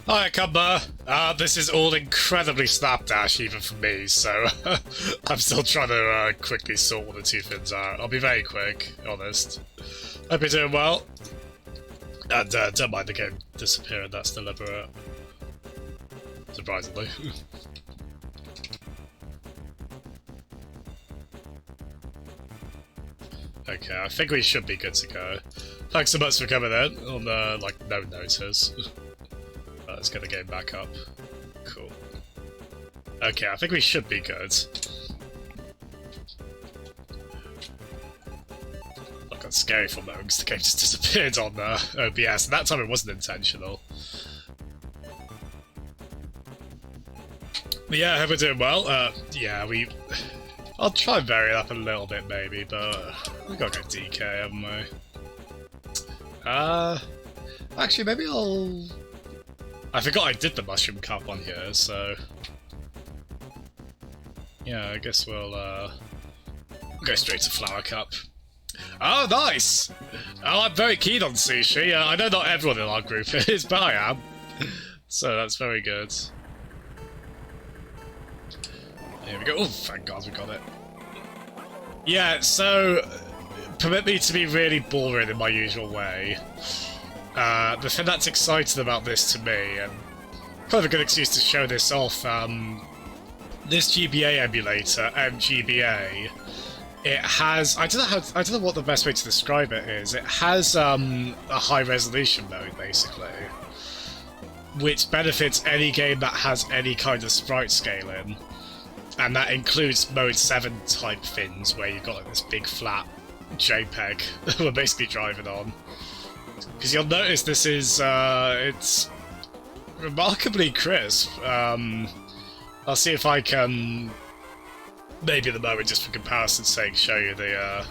Hi, Cumber. This is all incredibly slapdash even for me, so I'm still trying to quickly sort one or two things out. I'll be very quick, honest. Hope you're doing well. And don't mind the game disappearing, that's deliberate. Surprisingly. Okay, I think we should be good to go. Thanks so much for coming in on like no notice. Let's get the game back up. Cool. Okay, I think we should be good. Look, that's scary for a moment because the game just disappeared on OBS, and that time it wasn't intentional. But yeah, I hope we're doing well. Yeah, I'll try and vary it up a little bit maybe, but we gotta go DK, haven't we? Actually, maybe I forgot I did the mushroom cup on here, so yeah, I guess we'll go straight to flower cup. Oh, nice! Oh, I'm very keen on sushi. I know not everyone in our group is, but I am. So that's very good. Here we go. Oh, thank God we got it. Yeah, so permit me to be really boring in my usual way. The thing that's exciting about this to me, and kind of a good excuse to show this off, this GBA emulator, MGBA, it has, I don't know what the best way to describe it is. It has a high resolution mode, basically, which benefits any game that has any kind of sprite scaling, and that includes mode 7 type things, where you've got like, this big flat JPEG that we're basically driving on. Because you'll notice this is, it's remarkably crisp. I'll see if I can, maybe at the moment, just for comparison's sake, show you the,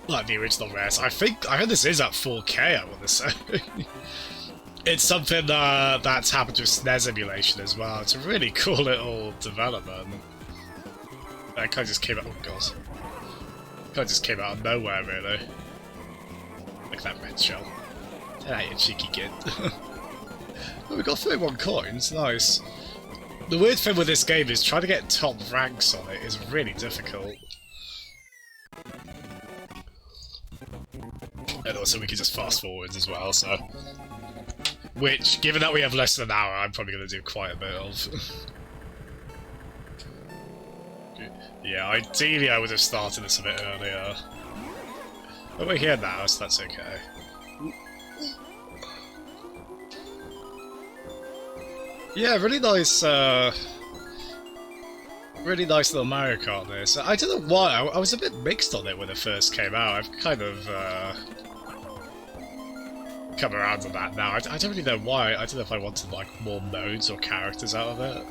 like the original res. I think this is at 4K, I want to say. It's something that's happened with SNES emulation as well. It's a really cool little development. That kind of just came out, oh god. Kind of just came out of nowhere, really. Look at that red shell. Hey, you cheeky kid. Oh, we got 31 coins, nice. The weird thing with this game is trying to get top ranks on it is really difficult. And also we can just fast forward as well, so... Which, given that we have less than an hour, I'm probably going to do quite a bit of. Yeah, ideally I would have started this a bit earlier. But we're here now, so that's okay. Yeah, really nice little Mario Kart this. I don't know why, I was a bit mixed on it when it first came out. I've kind of come around on that now. I don't really know why. I don't know if I wanted like more modes or characters out of it.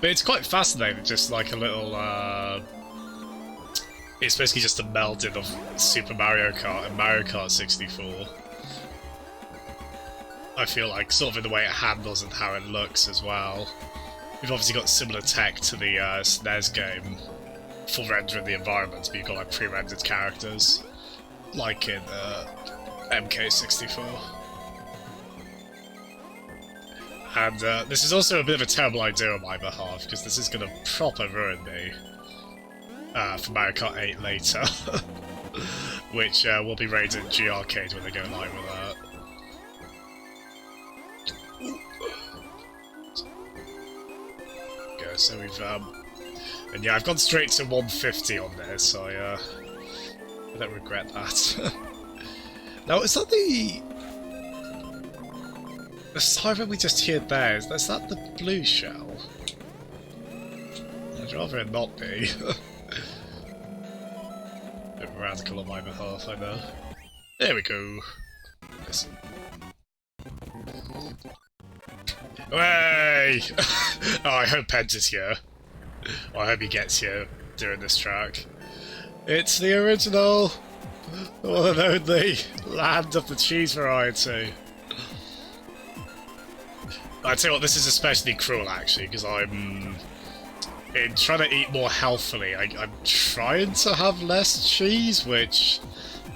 But it's quite fascinating, just like a little it's basically just a melding of Super Mario Kart and Mario Kart 64. I feel like, sort of in the way it handles and how it looks as well. We've obviously got similar tech to the SNES game for rendering the environments, but you've got like pre-rendered characters, like in MK64. And this is also a bit of a terrible idea on my behalf, because this is going to proper ruin me for Mario Kart 8 later, which will be rated in G-Arcade when they go live with that. Okay, so we've and yeah, I've gone straight to 150 on this, so I don't regret that. Now, is that the siren we just heard there? Is that the blue shell? I'd rather it not be. Bit radical on my behalf, I know. There we go. Listen. Hey! Oh, I hope Pence is here. Or I hope he gets here during this track. It's the original, the one and only land of the cheese variety. I tell you what, this is especially cruel actually, because I'm in trying to eat more healthily. I'm trying to have less cheese, which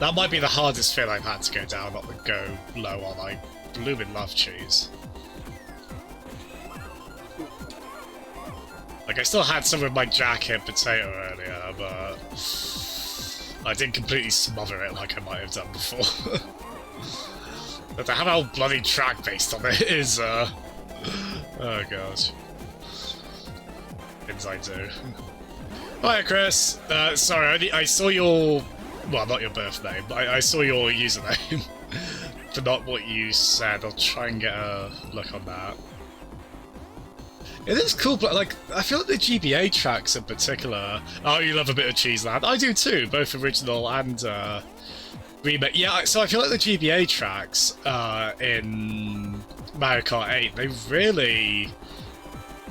that might be the hardest thing I've had to go down, not to go low on. I blooming love cheese. Like, I still had some of my jacket potato earlier, but I didn't completely smother it like I might have done before. But to have a whole bloody track based on it is, oh gosh. Things I do. Hiya, Chris. Sorry, I saw your... Well, not your birthday, but I saw your username. For not what you said. I'll try and get a look on that. It is cool, but like, I feel like the GBA tracks in particular... Oh, you love a bit of Cheeseland. I do too, both original and remake. Yeah, so I feel like the GBA tracks in Mario Kart 8, they really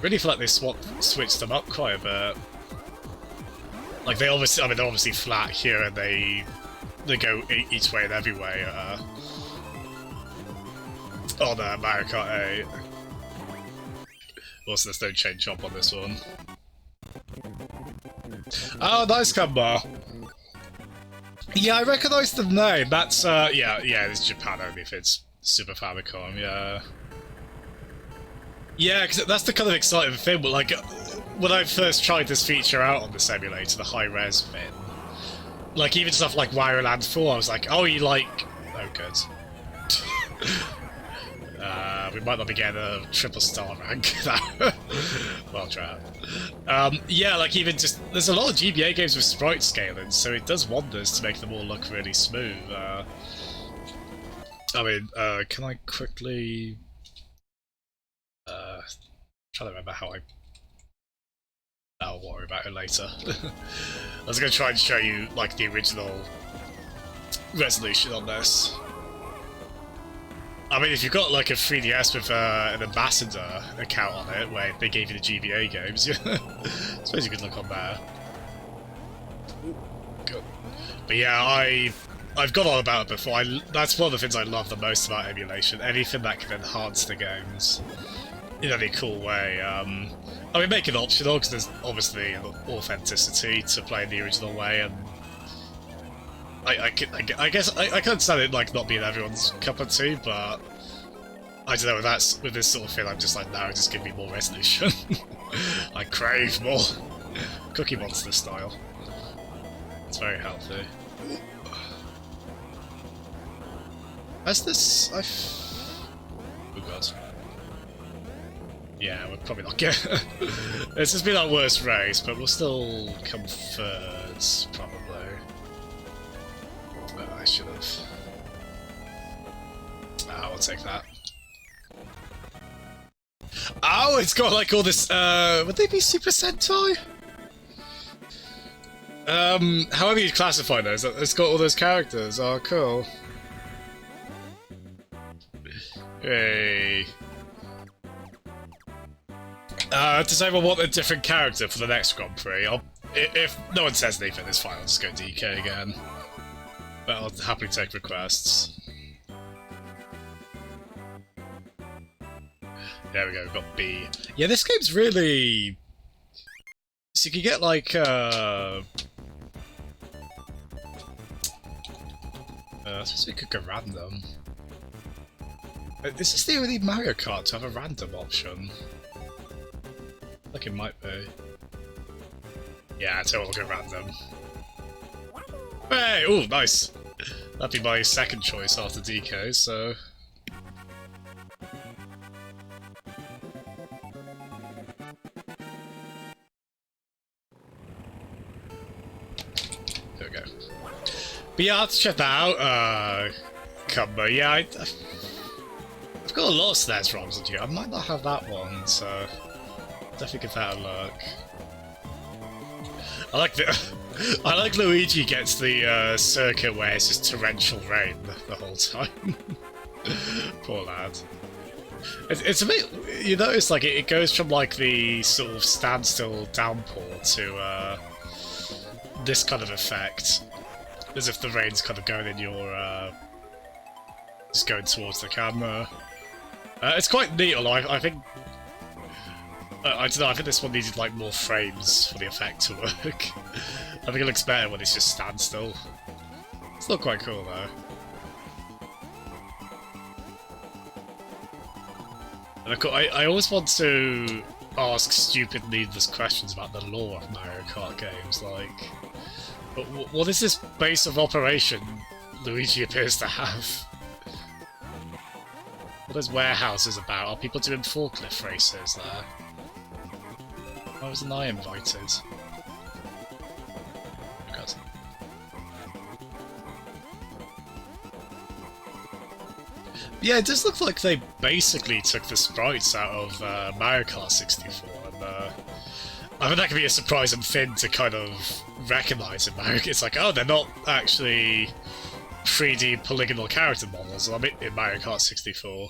feel like they switched them up quite a bit. Like, they obviously, I mean, they're obviously flat here, and they go each way and every way on Mario Kart 8. Also, there's no chain chomp on this one. Oh, nice combo. Yeah, I recognise the name. That's, yeah, it's Japan only if it's Super Famicom, yeah. Yeah, because that's the kind of exciting thing, but like, when I first tried this feature out on this emulator, the high-res bit, like, even stuff like Wario Land 4, I was like, oh, you like... Oh, good. We might not be getting a triple star rank. Well tried. Yeah, like even just... There's a lot of GBA games with sprite scaling, so it does wonders to make them all look really smooth. I mean, can I quickly... trying to remember how I... I'll worry about it later. I was going to try and show you, like, the original resolution on this. I mean, if you've got like a 3DS with an ambassador account on it, where they gave you the GBA games, I suppose you could look on there. Good. But yeah, I've got on about it before. That's one of the things I love the most about emulation. Anything that can enhance the games in any cool way. I mean, make it optional because there's obviously an authenticity to playing the original way, and I guess I can understand it like not being everyone's cup of tea, but I don't know, with this sort of thing, I'm just like, no, just give me more resolution. I crave more. Cookie Monster style. It's very healthy. Has this... Oh god. Yeah, we're probably not get. This has been our worst race, but we'll still come thirds, probably. I should have. I'll take that. Oh, it's got like all this. Would they be Super Sentai? However you classify those, it's got all those characters. Oh, cool. Hey. Does anyone want a different character for the next Grand Prix? If no one says anything, it's fine. I'll just go DK again. But I'll happily take requests. There we go, we've got B. Yeah, this game's really... So you can get like, I suppose we could go random. Is this the only Mario Kart to have a random option? I think it might be. Yeah, I tell you what, we'll go random. Hey! Oh, nice! That'd be my second choice after DK, so... There we go. But yeah, I'll have to check that out, combo. Yeah, I've got a lot of SNES ROMs on here. I might not have that one, so... Definitely give that a look. I like the... I like Luigi gets the circuit where it's just torrential rain the whole time. Poor lad. It's a bit... You notice, like, it goes from, like, the sort of standstill downpour to this kind of effect. As if the rain's kind of going in your... just going towards the camera. It's quite neat, although I think... I don't know, I think this one needed, like, more frames for the effect to work. I think it looks better when it's just standstill. It's still quite cool, though. And of course, I always want to... ask stupid, needless questions about the lore of Mario Kart games. Like, what is this base of operation Luigi appears to have? What are those warehouses about? Are people doing forklift races there? Why wasn't I invited? Because... yeah, it does look like they basically took the sprites out of Mario Kart 64, and I think that could be a surprising thing to kind of recognise in Mario Kart. It's like, oh, they're not actually 3D polygonal character models in Mario Kart 64.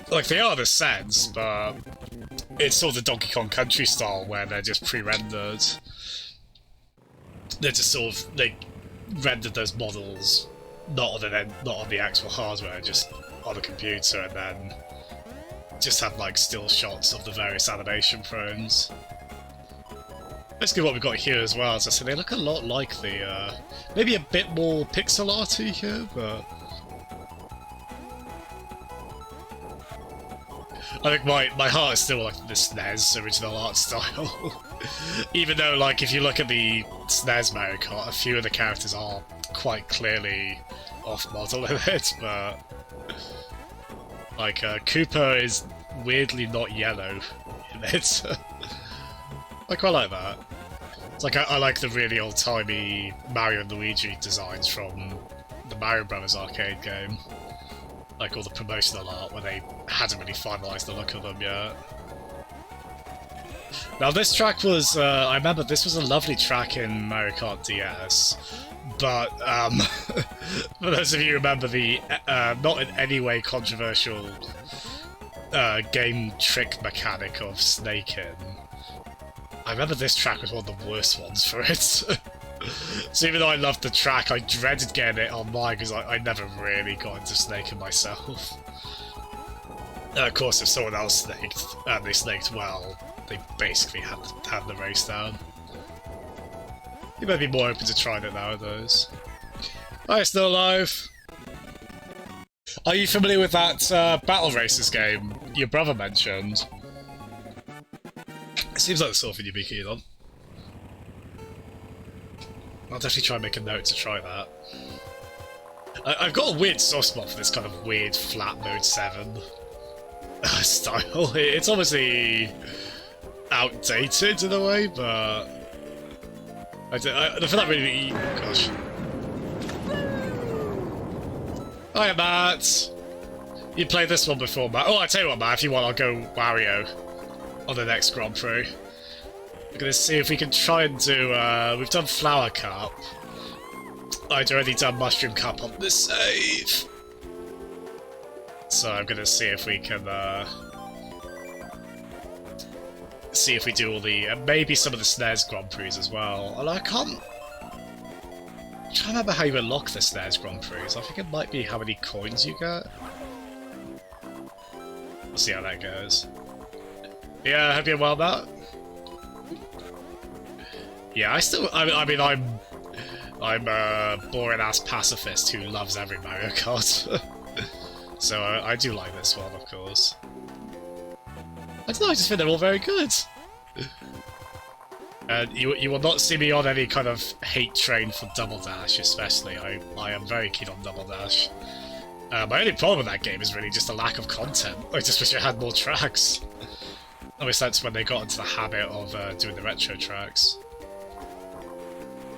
Like, they are in a sense, but it's sort of the Donkey Kong Country style where they're just pre-rendered. They're just sort of, they rendered those models not on the actual hardware, just on a computer, and then just have like still shots of the various animation frames. Basically what we've got here as well, as I said, they look a lot like the, maybe a bit more pixel arty here, but... I think my heart is still like the SNES original art style. Even though, like, if you look at the SNES Mario Kart, a few of the characters are quite clearly off-model in it, but... like, Koopa is weirdly not yellow in it. I quite like that. It's like, I like the really old-timey Mario and Luigi designs from the Mario Brothers arcade game. Like all the promotional art where they hadn't really finalised the look of them yet. Now this track was, I remember this was a lovely track in Mario Kart DS, but for those of you who remember the not in any way controversial game trick mechanic of snaking, I remember this track was one of the worst ones for it. So even though I loved the track, I dreaded getting it online because I never really got into snaking myself. And of course, if someone else snaked, and they snaked well, they basically had the race down. You might be more open to trying it nowadays. Hi, still alive! Are you familiar with that Battle Racers game your brother mentioned? It seems like the sort of thing you'd be keen on. I'll definitely try and make a note to try that. I've got a weird soft spot for this kind of weird flat mode 7 style. It's obviously outdated in a way, but I feel like really... gosh. Hiya, Matt! You played this one before, Matt. Oh, I tell you what, Matt, if you want, I'll go Wario on the next Grand Prix. We're gonna see if we can try and do, we've done Flower Cup. I'd already done Mushroom Cup on this save. So I'm gonna see if we can, see if we do all the, maybe some of the SNES Grand Prix as well. Although I'm trying to remember how you unlock the SNES Grand Prix. I think it might be how many coins you get. We'll see how that goes. Yeah, hope you're well, Matt. Yeah, I mean, I'm a boring-ass pacifist who loves every Mario Kart. So I do like this one, of course. I don't know, I just think they're all very good. And you will not see me on any kind of hate train for Double Dash, especially. I am very keen on Double Dash. My only problem with that game is really just a lack of content. I just wish it had more tracks. I wish that's when they got into the habit of doing the retro tracks.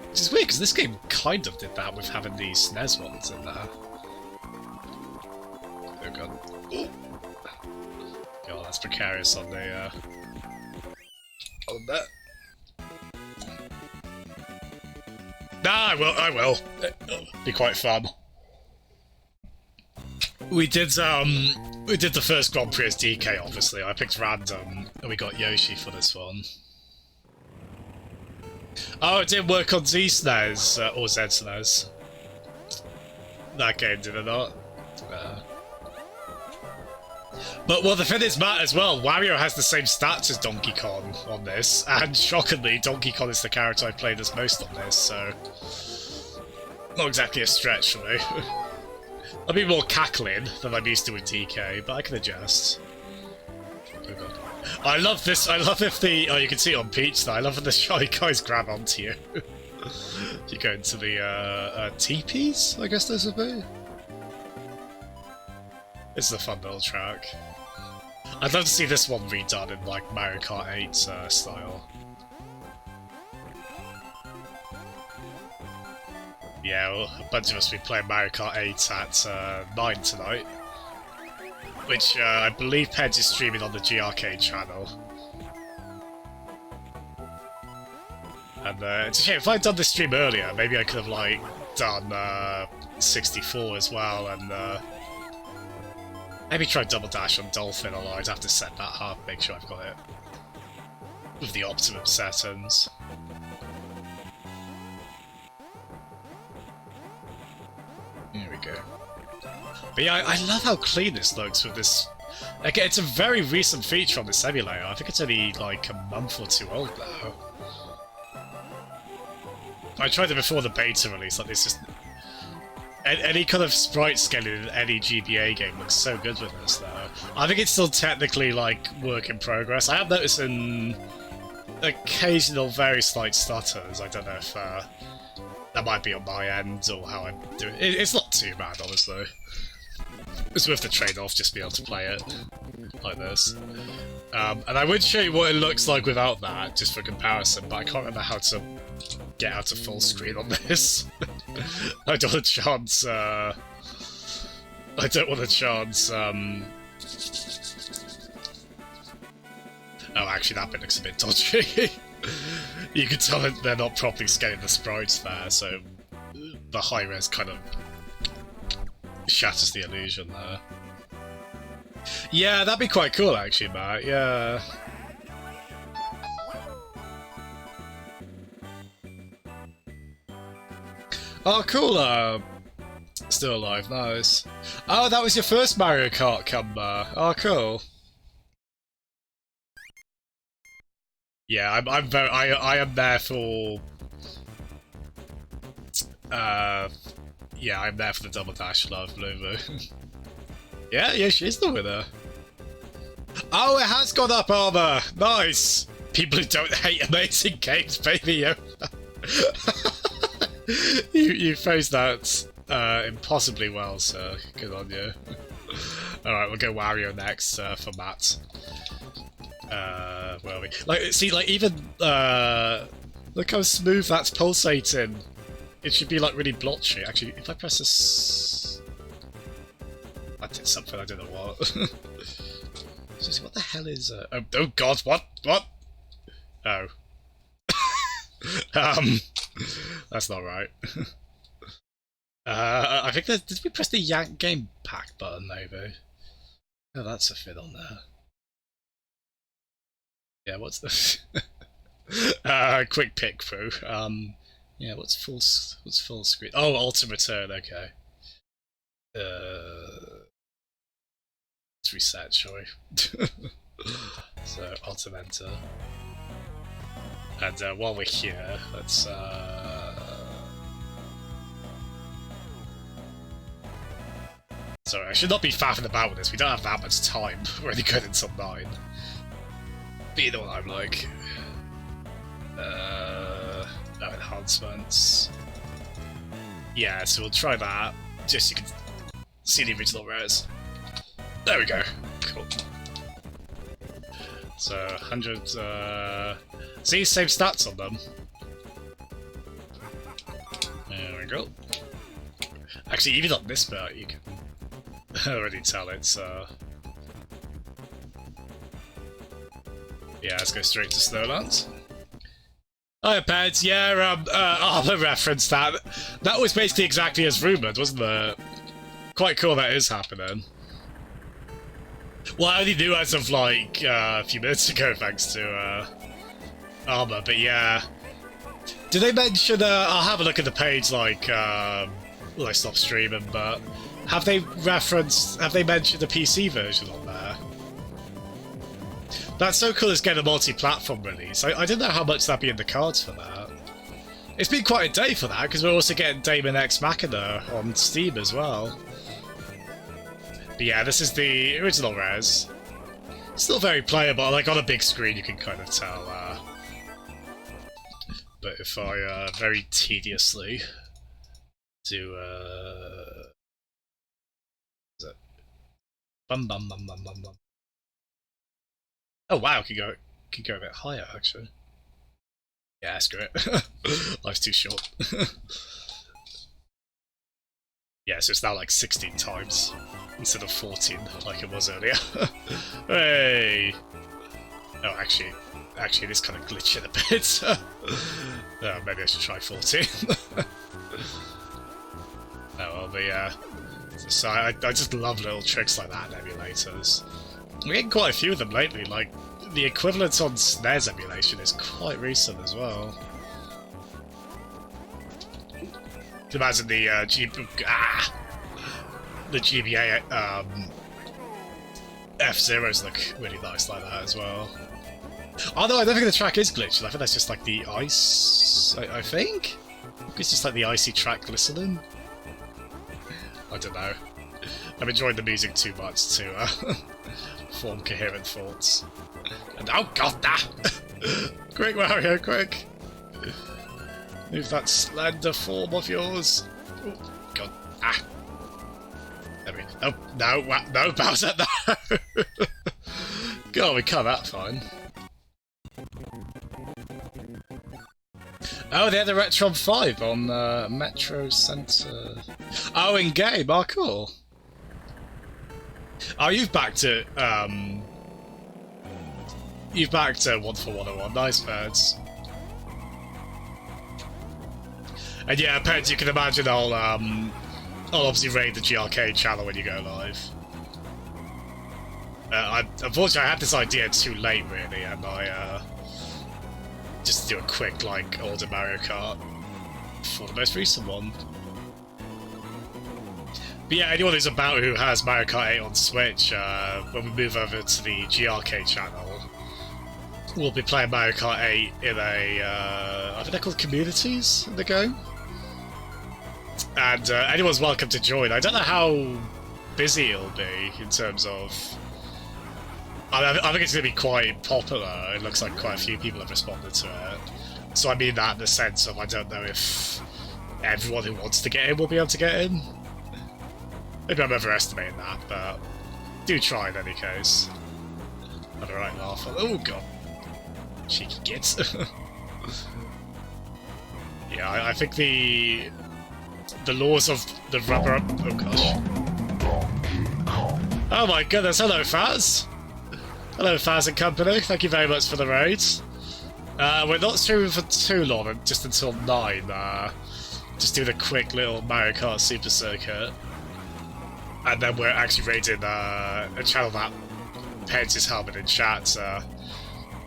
Which is weird, because this game kind of did that with having these SNES ones in there. Oh god. Ooh. God, that's precarious on the, on that. Nah, I will. It'll be quite fun. We did the first Grand Prix as DK, obviously. I picked random, and we got Yoshi for this one. Oh, it didn't work on Z-SNES, or Z-SNES. That game, did it not? But, well, the thing is, Matt, as well, Wario has the same stats as Donkey Kong on this, and shockingly, Donkey Kong is the character I played as most on this, so... not exactly a stretch for me. I'll be more cackling than I'm used to with DK, but I can adjust. God. I love this. I love if the... Oh, you can see it on Peach though. I love when the shy guys grab onto you. You go into the teepees, I guess those would be. It's a fun little track. I'd love to see this one redone in like Mario Kart 8's style. Yeah, well, a bunch of us will be playing Mario Kart 8 at 9 tonight. Which I believe Peds is streaming on the G-Arcade channel. And it's a shame, if I'd done this stream earlier, maybe I could have like done 64 as well, and maybe try Double Dash on Dolphin, although I'd have to set that up, make sure I've got it with the optimum settings. Here we go. But yeah, I love how clean this looks with this. Again, it's a very recent feature on this emulator. I think it's only like a month or two old now. I tried it before the beta release, like it's just... Any kind of sprite scaling in any GBA game looks so good with this, though. I think it's still technically, like, work in progress. I have noticed an occasional, very slight stutters. I don't know if that might be on my end or how I'm doing it. It's not too bad, honestly. It's worth the trade-off, just to be able to play it like this. And I would show you what it looks like without that, just for comparison, but I can't remember how to get out of full screen on this. I don't want to chance, oh, actually that bit looks a bit dodgy. You can tell that they're not properly scaling the sprites there, so the high-res kind of shatters the illusion there. Yeah, that'd be quite cool actually, Matt, yeah. Oh, cool, still alive, nice. Oh, that was your first Mario Kart comeback. Oh, cool. Yeah, I am there for... yeah, I'm there for the Double Dash love, Lulu. Yeah, she's the winner. Oh, it has gone up, Armour! Nice! People who don't hate amazing games, baby Yoda. You phrased that impossibly well, sir. Good on you. Alright, we'll go Wario next for Matt. Where are we? Like, see, like, even, look how smooth that's pulsating. It should be, like, really blotchy. Actually, if I press this... I did something, I don't know what. So, what the hell is, oh god, what? What? Oh. That's not right. I think that... Did we press the Yank Game Pack button, maybe? Oh, that's a fit on there. Yeah, what's this? Quick pick through. Yeah, what's full screen? Oh, ultimate return, okay. Let's reset, shall we? So, ultimate enter. And while we're here, let's sorry, I should not be faffing about with this. We don't have that much time. We're only going until 9. But you know what I'm like. No enhancements. Yeah, so we'll try that, just so you can see the original res. There we go. Cool. So, 100, see, same stats on them. There we go. Actually, even on this bit, you can already tell it's, yeah, let's go straight to Snowlands. Hiya, Peds. Yeah, Armour referenced that. That was basically exactly as rumoured, wasn't it? Quite cool that is happening. Well, I only knew as of, like, a few minutes ago, thanks to, Armour, but yeah. Did they mention, I'll have a look at the page, like, well, I stopped streaming, but have they mentioned the PC version on there? That's so cool it's getting a multi-platform release. I didn't know how much that'd be in the cards for that. It's been quite a day for that, because we're also getting Daemon X Machina on Steam as well. But yeah, this is the original res. Still very playable, like on a big screen you can kind of tell, but if I very tediously do is it bum bum bum bum bum bum. Oh wow, can go a bit higher actually. Yeah, screw it. Life's too short. Yeah, so it's now like 16 times instead of 14 like it was earlier. Hey! Oh, actually this kind of glitched a bit. Maybe I should try 14. Oh well, but yeah. So I just love little tricks like that in emulators. We're getting quite a few of them lately, like the equivalent on SNES emulation is quite recent as well. Imagine the the GBA F-Zeros look really nice like that as well. Although I don't think the track is glitched, I think that's just like the ice, I think? It's just like the icy track glistening. I don't know. I've enjoyed the music too much to form coherent thoughts. And oh god, quick Mario, quick! Move that slender form of yours. Oh, God. There we go. Oh, no, Bowser, no! God, we cut that fine. Oh, they had the Retron 5 on Metro Center. Oh, in game. Oh, cool. Oh, you've backed it. You've backed 14101. Nice, birds. And yeah, pets, you can imagine I'll obviously raid the GRK channel when you go live. Unfortunately, I had this idea too late, really, and I just do a quick, like, older Mario Kart for the most recent one. But yeah, anyone who's about who has Mario Kart 8 on Switch, when we move over to the GRK channel, we'll be playing Mario Kart 8 in a, I think they're called communities in the game. And anyone's welcome to join. I don't know how busy it'll be in terms of... I think it's going to be quite popular. It looks like quite a few people have responded to it. So I mean that in the sense of I don't know if everyone who wants to get in will be able to get in. Maybe I'm overestimating that, but do try in any case. Have a right laugh. Oh god. Cheeky gits. Yeah, I think the laws of the rubber... Oh gosh. Oh my goodness, hello Faz! Hello Faz and company, thank you very much for the raid. We're not streaming for too long, just until 9. Just doing a quick little Mario Kart Super Circuit. And then we're actually raiding a channel that pens his helmet in chat.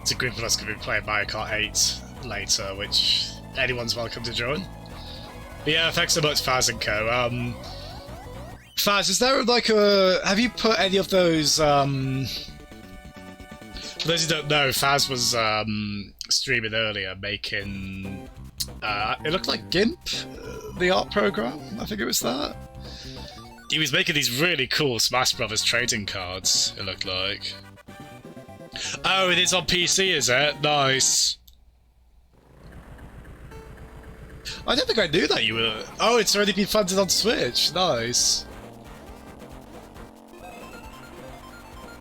It's a group of us going to be playing Mario Kart 8 later, which anyone's welcome to join. But yeah, thanks so much, Faz and Co. Faz, is there like a... Have you put any of those... For those who don't know, Faz was streaming earlier, making... it looked like GIMP, the art program. I think it was that. He was making these really cool Smash Brothers trading cards, it looked like. Oh, it is on PC, is it? Nice. I don't think I knew that you were... Oh, it's already been funded on Switch. Nice.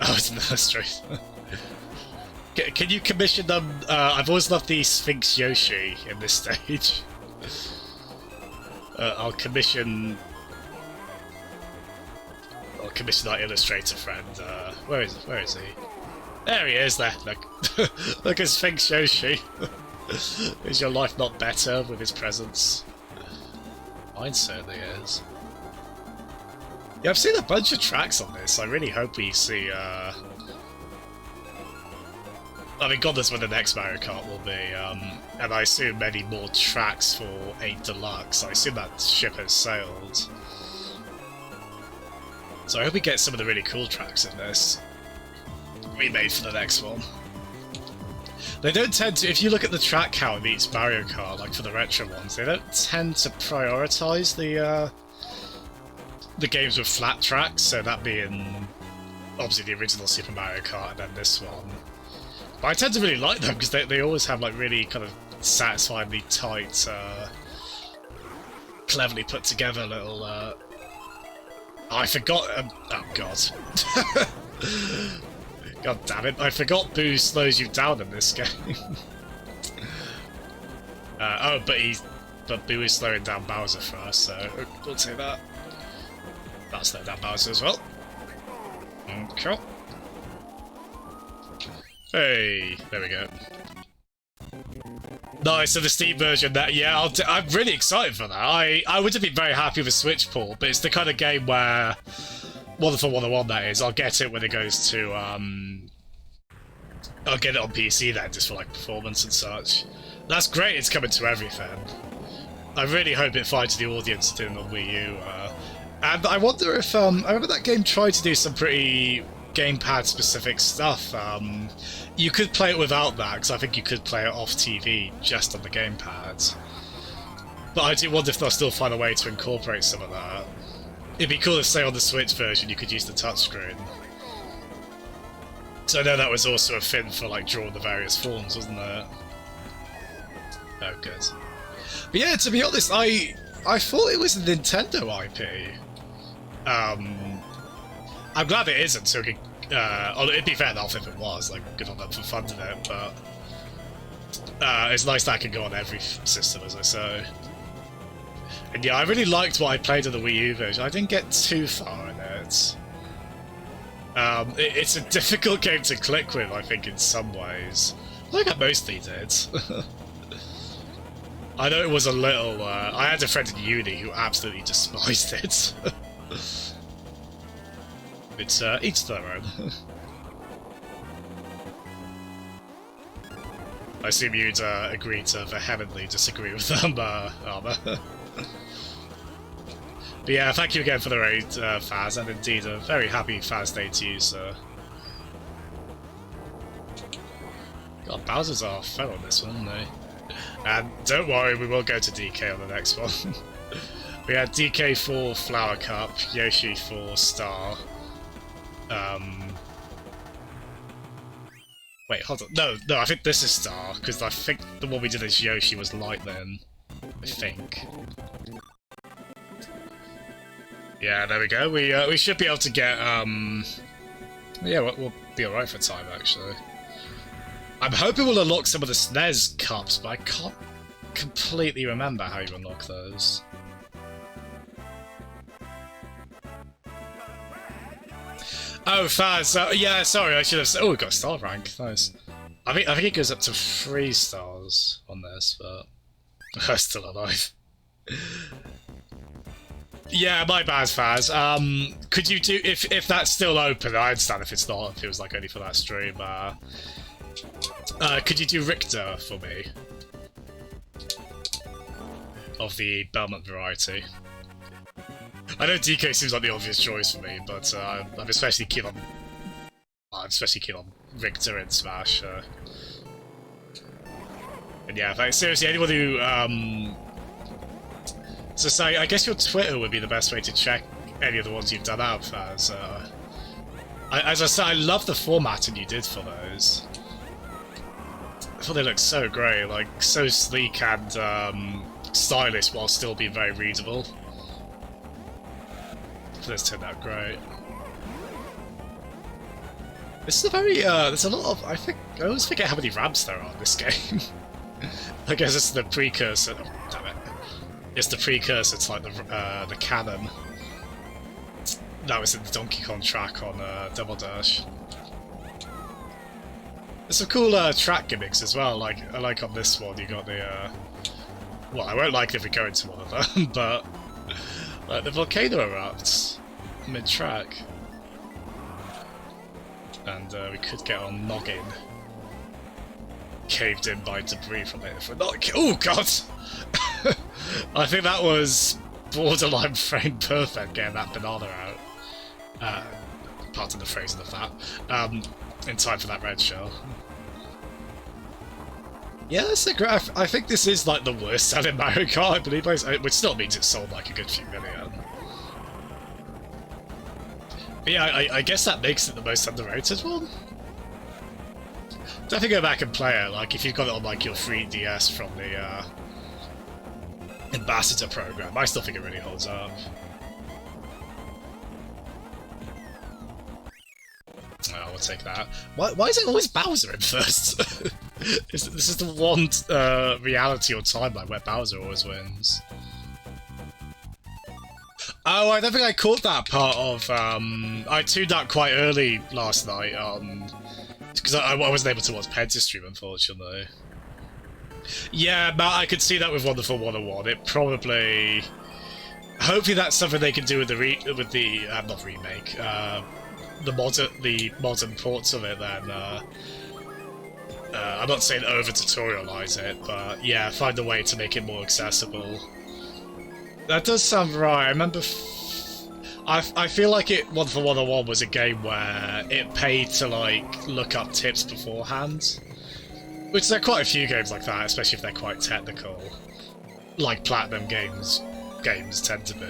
Oh, it's another stream. Can you commission them? I've always loved the Sphinx Yoshi in this stage. I'll commission that illustrator friend. Where is he? There he is. There. Look, look at Sphinx Yoshi. Is your life not better with his presence? Mine certainly is. Yeah, I've seen a bunch of tracks on this. I really hope we see. I mean, God knows when the next Mario Kart will be, and I assume many more tracks for 8 Deluxe. I assume that ship has sailed. So I hope we get some of the really cool tracks in this remade for the next one. They don't tend to, if you look at the track count in each Mario Kart, like for the retro ones, they don't tend to prioritise the games with flat tracks, so that being... obviously the original Super Mario Kart and then this one. But I tend to really like them because they always have like really kind of satisfyingly tight, cleverly put together little. Oh, I forgot. Oh god. God damn it! I forgot Boo slows you down in this game. Oh, but Boo is slowing down Bowser first, so we'll take that. That'll slow down Bowser as well. Okay. Hey, there we go. Nice, so the Steam version, that yeah, I'm really excited for that. I would have been very happy with a Switch port, but it's the kind of game where Wonderful 101 that is, I'll get it when it goes to I'll get it on PC then, just for like performance and such. That's great, it's coming to everything. I really hope it finds the audience it did on Wii U. And I wonder if I remember that game tried to do some pretty gamepad specific stuff. You could play it without that, because I think you could play it off TV just on the gamepad. But I do wonder if they'll still find a way to incorporate some of that. It'd be cool if, say, on the Switch version you could use the touchscreen. So I know that was also a thing for like drawing the various forms, wasn't it? Oh, good. But yeah, to be honest, I thought it was a Nintendo IP. I'm glad it isn't, so we can, it'd be fair enough if it was, like, good on them for funding it, but it's nice that it can go on every system, as I say. And yeah, I really liked what I played in the Wii U version. I didn't get too far in it. It's a difficult game to click with, I think, in some ways. I think I mostly did. I know it was a little... I had a friend in uni who absolutely despised it. It's each their own. I assume you'd agree to vehemently disagree with them, Armour. But yeah, thank you again for the raid, Faz, and indeed a very happy Faz Day to you, sir. God, Bowser's our foe on this one, isn't he? And don't worry, we will go to DK on the next one. We had DK for Flower Cup, Yoshi for Star. Wait, hold on. No, I think this is Star, because I think the one we did as Yoshi was Light then. I think. Yeah, there we go. We should be able to get, yeah, we'll be alright for time, actually. I'm hoping we'll unlock some of the SNES cups, but I can't completely remember how you unlock those. Oh, Faz, yeah, sorry, I should have said... Oh, we got a star rank, nice. I think it goes up to 3 stars on this, but... I'm still alive. Yeah, my bad, Faz. Could you do... If that's still open, I understand if it's not, if it was like only for that stream, could you do Richter for me? Of the Belmont variety. I know DK seems like the obvious choice for me, but I'm especially keen on... Richter and Smash. And yeah, like, seriously, anyone who... So say, I guess your Twitter would be the best way to check any of the ones you've done out as. As I said, I love the formatting you did for those. I thought they looked so great, like so sleek and stylish while still being very readable. This turned out great. This is a very, there's a lot of, I always forget how many ramps there are in this game. I guess it's the precursor, oh, damn it. It's the precursor to like the cannon. That was in the Donkey Kong track on Double Dash. There's some cool track gimmicks as well, like on this one you got the, well, I won't like it if we go into one of them, but like the volcano erupts mid-track. And we could get on Noggin. Caved in by debris from it if we're not... Oh god! I think that was borderline frame perfect getting that banana out. Pardon the phrasing of that. In time for that red shell. Yeah, that's a great... I think this is like the worst selling Mario Kart, I believe, which still means it sold like a good few million. But yeah, I guess that makes it the most underrated one. Definitely go back and play it, like, if you've got it on, like, your 3DS from the, Ambassador program. I still think it really holds up. Oh, we'll take that. Why is it always Bowser in first? This is the one reality or timeline where Bowser always wins. Oh, I don't think I caught that part of, I tuned that quite early last night, because I wasn't able to watch Penta's stream, unfortunately. Yeah, Matt, I could see that with Wonderful 101. It probably... Hopefully that's something they can do with the not remake, the modern ports of it, then, I'm not saying over-tutorialize it, but yeah, find a way to make it more accessible. That does sound right. I remember... I feel like Wonderful 101 was a game where it paid to, like, look up tips beforehand. Which there are quite a few games like that, especially if they're quite technical. Like Platinum games tend to be.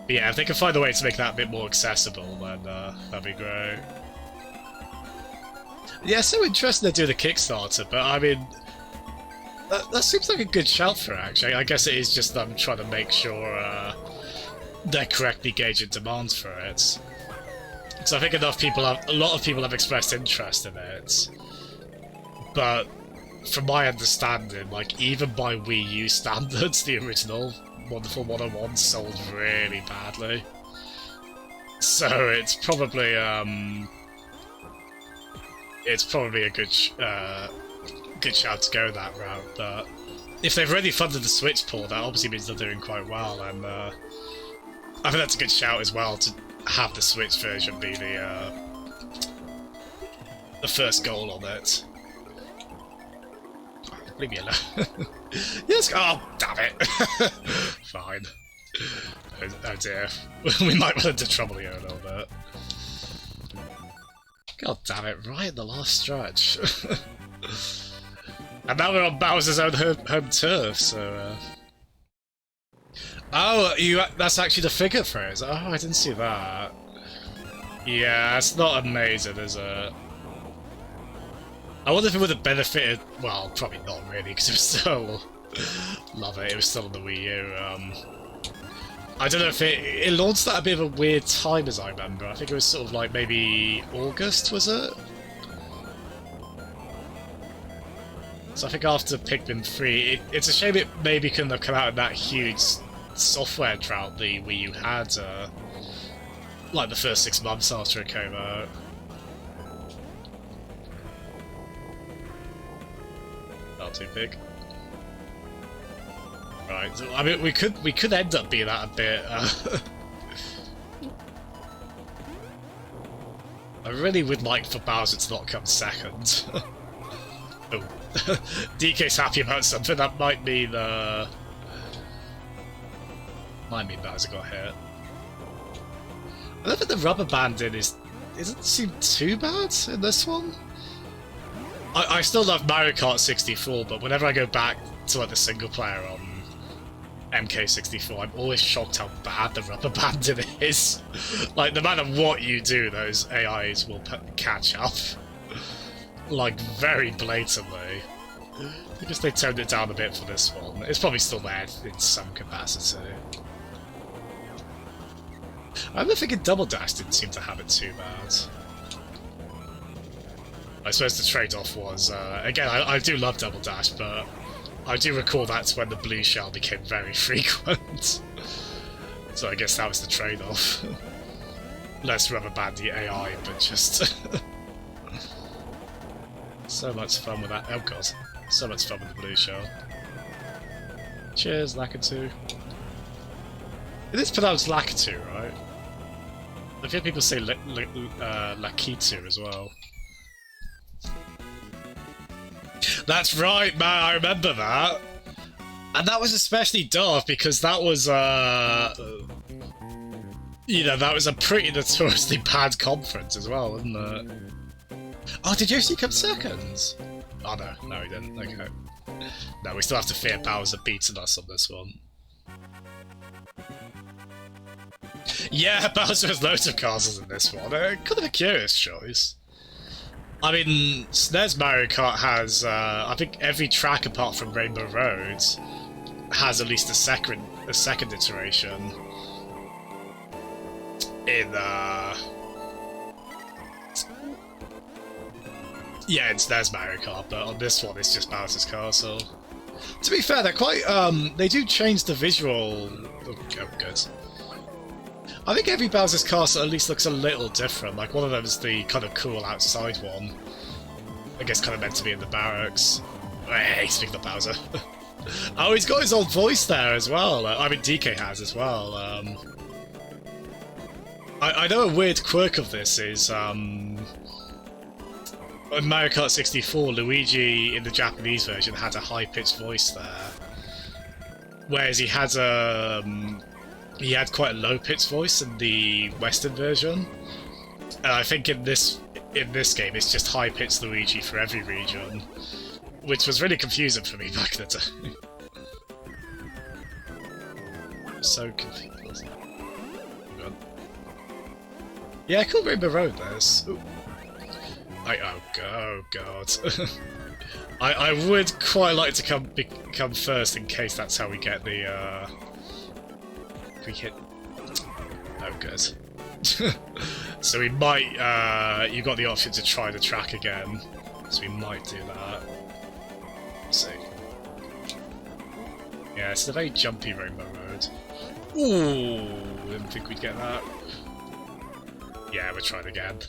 But yeah, if they can find a way to make that a bit more accessible, then that'd be great. Yeah, it's so interesting to do the Kickstarter, but I mean... That seems like a good shout for it, actually. I guess it is just them trying to make sure they're correctly gauging demand for it. Because I think a lot of people have expressed interest in it. But from my understanding, like, even by Wii U standards, the original Wonderful 101 sold really badly. So it's probably a good shout to go that route. But if they've already funded the Switch port, that obviously means they're doing quite well, and I think that's a good shout as well to have the Switch version be the first goal on it. Leave me alone. Yes. Oh, damn it. Fine. Oh dear. We might run into trouble here a little bit. God damn it! Right in the last stretch. And now we're on Bowser's own home turf. So. Oh, that's actually the figure for it. Oh, I didn't see that. Yeah, it's not amazing, is it? I wonder if it would have benefited... Well, probably not really, because it was still... Love it, it was still on the Wii U. I don't know if it launched at a bit of a weird time, as I remember. I think it was sort of like maybe August, was it? So I think after Pikmin 3, it's a shame it maybe couldn't have come out in that huge software drought the Wii U had, like the first 6 months after it came out. Not too big. Right, so, I mean, we could end up being that a bit. I really would like for Bowser to not come second. Oh, DK's happy about something. That might mean Bowser got hit. I don't think the rubber banding doesn't seem too bad in this one. I still love Mario Kart 64, but whenever I go back to like the single player on MK64, I'm always shocked how bad the rubber banding is. Like, no matter what you do, those AIs will catch up. Like, very blatantly. I guess they toned it down a bit for this one. It's probably still there in some capacity. I'm thinking Double Dash didn't seem to have it too bad. I suppose the trade-off was, again, I do love Double Dash, but I do recall that's when the blue shell became very frequent. So I guess that was the trade-off. Less rubber bandy AI, but just... so much fun with that. Oh god. So much fun with the blue shell. Cheers, Lakitu. It is pronounced Lakitu, right? I hear people say Lakitu as well. That's right, man, I remember that. And that was especially daft because that was, you know, that was a pretty notoriously bad conference as well, wasn't it? Oh, did Yoshi come second? Oh no, he didn't, okay. No, we still have to fear Bowser beating us on this one. Yeah, Bowser has loads of castles in this one. Kind of a curious choice. I mean, SNES Mario Kart has, I think every track apart from Rainbow Road has at least a second iteration in, yeah, in SNES Mario Kart, but on this one it's just Bowser's Castle. To be fair, they're quite, they do change the visual. Oh, good. I think every Bowser's Castle at least looks a little different. Like, one of them is the kind of cool outside one. I guess kind of meant to be in the barracks. Hey, speaking of Bowser. Oh, he's got his old voice there as well. I mean, DK has as well. I know a weird quirk of this is, in Mario Kart 64, Luigi in the Japanese version had a high-pitched voice there. Whereas he had quite a low-pitched voice in the Western version. And I think in this game it's just high-pitched Luigi for every region, which was really confusing for me back in the day. So confused. Oh, yeah, cool Rainbow Road there's. Ooh. Oh god. I would quite like to come first in case that's how we get the we hit. Oh good. So we might you got the option to try the track again. So we might do that. Let's see. Yeah, it's a very jumpy Rainbow Road. Ooh, didn't think we'd get that. Yeah, we'll try it again.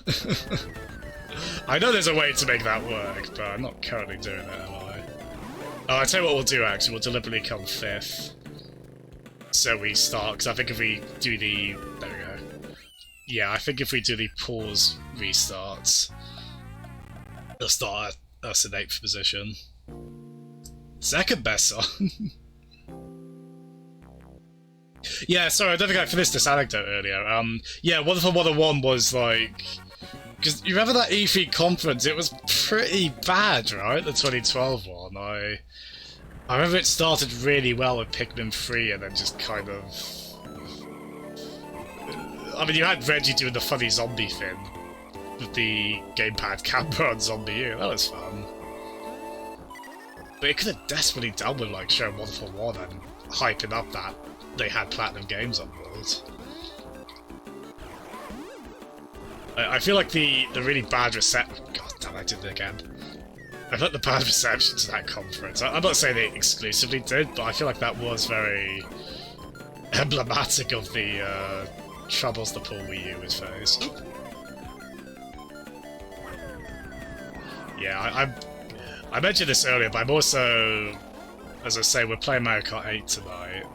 I know there's a way to make that work, but I'm not currently doing it, am I? Oh, I'll tell you what we'll do actually, we'll deliberately come 5th. So we start, because I think if we do the... There we go. Yeah, I think if we do the pause restarts, it'll start us in 8th position. Second best song. Yeah, sorry, I don't think I finished this anecdote earlier. Yeah, Wonderful 101 was like... Because you remember that E3 conference? It was pretty bad, right? The 2012 one. I remember it started really well with Pikmin 3 and then just kind of... I mean, you had Reggie doing the funny zombie thing with the gamepad camera on Zombie U. That was fun. But it could have desperately done with like showing Wonderful 1 and hyping up that they had Platinum Games on board. I feel like the really bad reception... God damn, I did it again. I felt the bad reception to that conference. I'm not saying they exclusively did, but I feel like that was very emblematic of the troubles the poor Wii U has faced. Yeah, I mentioned this earlier, but I'm also... As I say, we're playing Mario Kart 8 tonight.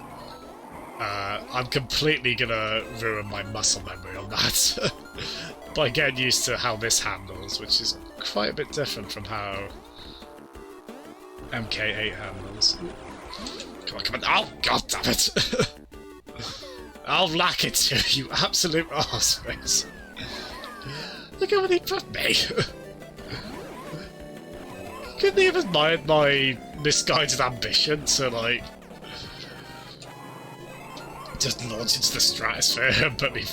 I'm completely gonna ruin my muscle memory on that. By getting used to how this handles, which is quite a bit different from how MK8 handles. Come on, come on. Oh, god damn it! I'll lack it to you, absolute arseface. Look how many put me! Couldn't even admire my misguided ambition to, like, just launch into the stratosphere and put me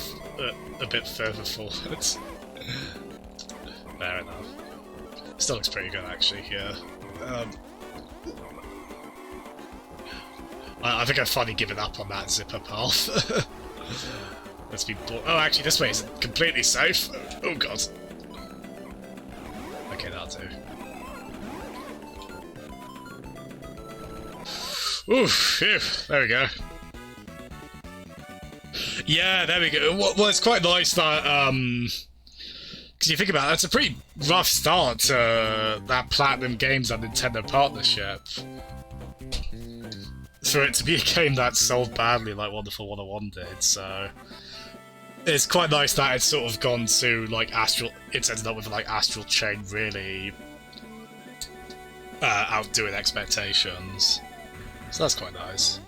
a bit further forward. Fair enough. Still looks pretty good, actually, yeah. I think I've finally given up on that zipper path. Let's be oh, actually, this way isn't completely safe. Oh, god. Okay, that'll do. Oof, phew, there we go. Yeah, there we go. Well, it's quite nice that, because you think about it, that's a pretty rough start to that Platinum Games and Nintendo partnership. For it to be a game that sold badly like Wonderful 101 did, so... It's quite nice that it's sort of gone to, like, Astral... It's ended up with, like, Astral Chain really... outdoing expectations. So that's quite nice.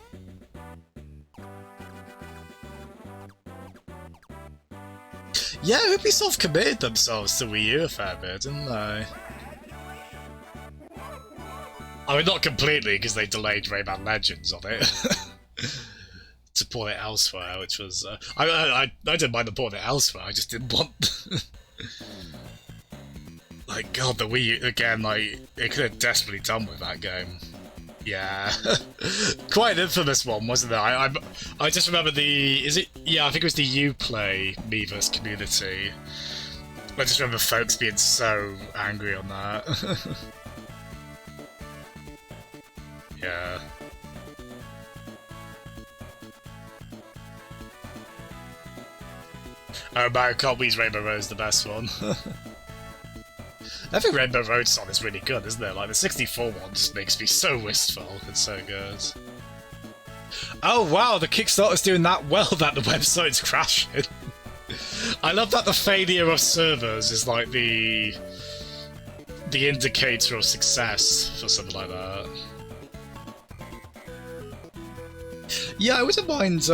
Yeah, Ubisoft committed themselves to Wii U a fair bit, didn't they? I mean, not completely, because they delayed Rayman Legends on it. to port it elsewhere, which was I didn't mind the porting it elsewhere. I just didn't want. Like, God, the Wii U, again, like, it could have desperately done with that game. Yeah. Quite an infamous one, wasn't it? I just remember yeah, I think it was the Uplay Miiverse community. I just remember folks being so angry on that. Yeah. Oh, Mario Kart Wii's Rainbow Road is the best one. I think Rainbow Road song is really good, isn't it? Like, the 64 one just makes me so wistful. It's so good. Oh, wow, the Kickstarter's doing that well that the website's crashing. I love that the failure of servers is, like, the indicator of success for something like that. Yeah, I wouldn't mind,